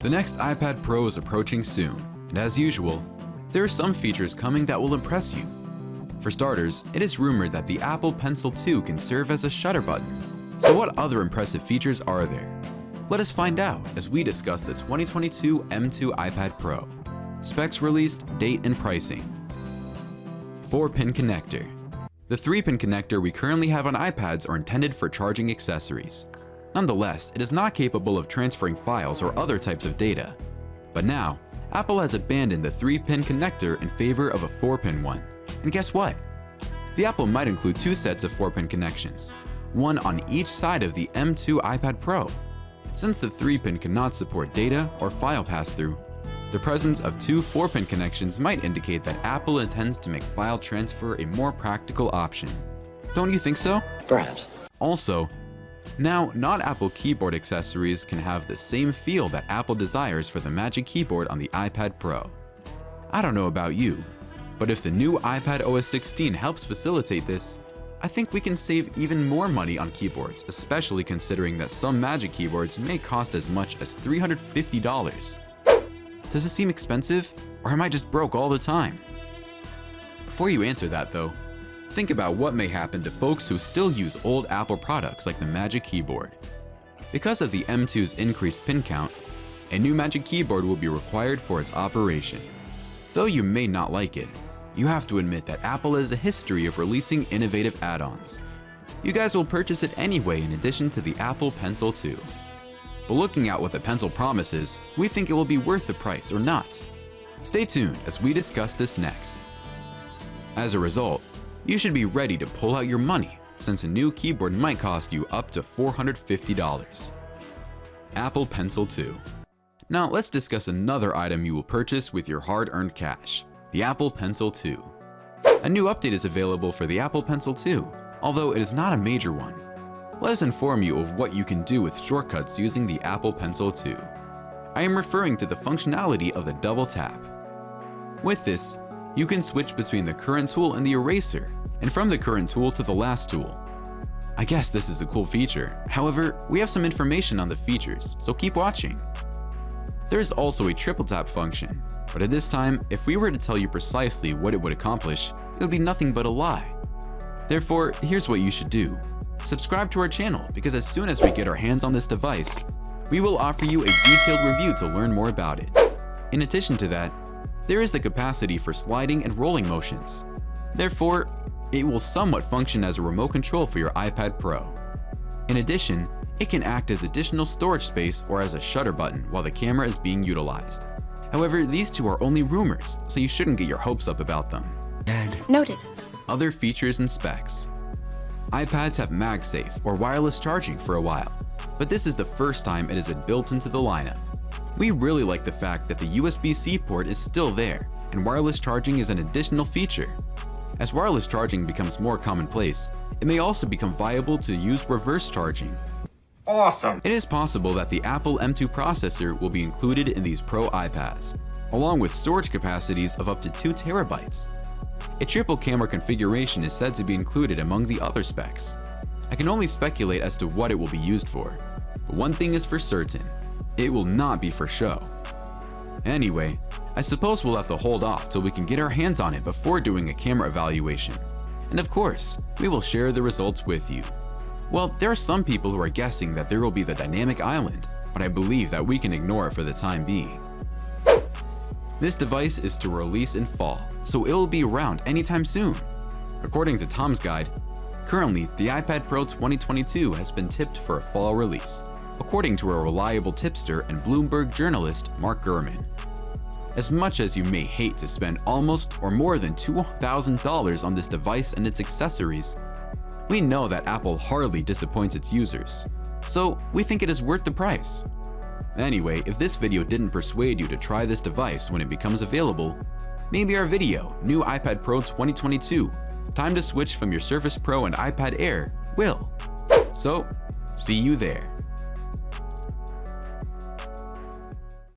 The next iPad Pro is approaching soon, and as usual, there are some features coming that will impress you. For starters, it is rumored that the Apple Pencil 2 can serve as a shutter button. So what other impressive features are there? Let us find out as we discuss the 2022 M2 iPad Pro. Specs released, date and pricing. 4-pin connector. The 3-pin connector we currently have on iPads are intended for charging accessories. Nonetheless, it is not capable of transferring files or other types of data. But now, Apple has abandoned the 3-pin connector in favor of a 4-pin one. And guess what? The Apple might include 2 sets of 4-pin connections, one on each side of the M2 iPad Pro. Since the 3-pin cannot support data or file pass-through, the presence of 2 4-pin connections might indicate that Apple intends to make file transfer a more practical option. Don't you think so? Perhaps. Also, now non-Apple keyboard accessories can have the same feel that Apple desires for the Magic Keyboard on the iPad Pro. I don't know about you, but if the new iPad OS 16 helps facilitate this, I think we can save even more money on keyboards, especially considering that some Magic keyboards may cost as much as $350. Does it seem expensive, or am I just broke all the time? Before you answer that though, think about what may happen to folks who still use old Apple products like the Magic Keyboard. Because of the M2's increased pin count, a new Magic Keyboard will be required for its operation. Though you may not like it, you have to admit that Apple has a history of releasing innovative add-ons. You guys will purchase it anyway in addition to the Apple Pencil 2. But looking at what the Pencil promises, we think it will be worth the price or not. Stay tuned as we discuss this next. As a result, you should be ready to pull out your money since a new keyboard might cost you up to $450. Apple Pencil 2. Now let's discuss another item you will purchase with your hard-earned cash, the Apple Pencil 2. A new update is available for the Apple Pencil 2, although it is not a major one. Let us inform you of what you can do with shortcuts using the Apple Pencil 2. I am referring to the functionality of the double tap. With this, you can switch between the current tool and the eraser, and from the current tool to the last tool. I guess this is a cool feature. However, we have some information on the features, so keep watching. There is also a triple tap function, but at this time, if we were to tell you precisely what it would accomplish, it would be nothing but a lie. Therefore, here's what you should do. Subscribe to our channel because as soon as we get our hands on this device, we will offer you a detailed review to learn more about it. In addition to that, there is the capacity for sliding and rolling motions. Therefore, it will somewhat function as a remote control for your iPad Pro. In addition, it can act as additional storage space or as a shutter button while the camera is being utilized. However, these two are only rumors, so you shouldn't get your hopes up about them. Noted. Other features and specs. iPads have MagSafe or wireless charging for a while, but this is the first time it is built into the lineup. We really like the fact that the USB-C port is still there, and wireless charging is an additional feature. As wireless charging becomes more commonplace, it may also become viable to use reverse charging. Awesome! It is possible that the Apple M2 processor will be included in these Pro iPads, along with storage capacities of up to 2 terabytes. A triple camera configuration is said to be included among the other specs. I can only speculate as to what it will be used for, but one thing is for certain. It will not be for show. Anyway, I suppose we'll have to hold off till we can get our hands on it before doing a camera evaluation. And of course, we will share the results with you. Well, there are some people who are guessing that there will be the dynamic island, but I believe that we can ignore it for the time being. This device is to release in fall, so it'll be around anytime soon. According to Tom's Guide, currently the iPad Pro 2022 has been tipped for a fall release, according to a reliable tipster and Bloomberg journalist Mark Gurman. As much as you may hate to spend almost or more than $2,000 on this device and its accessories, we know that Apple hardly disappoints its users, so we think it is worth the price. Anyway, if this video didn't persuade you to try this device when it becomes available, maybe our video, New iPad Pro 2022, Time to Switch from your Surface Pro and iPad Air, will. So, see you there.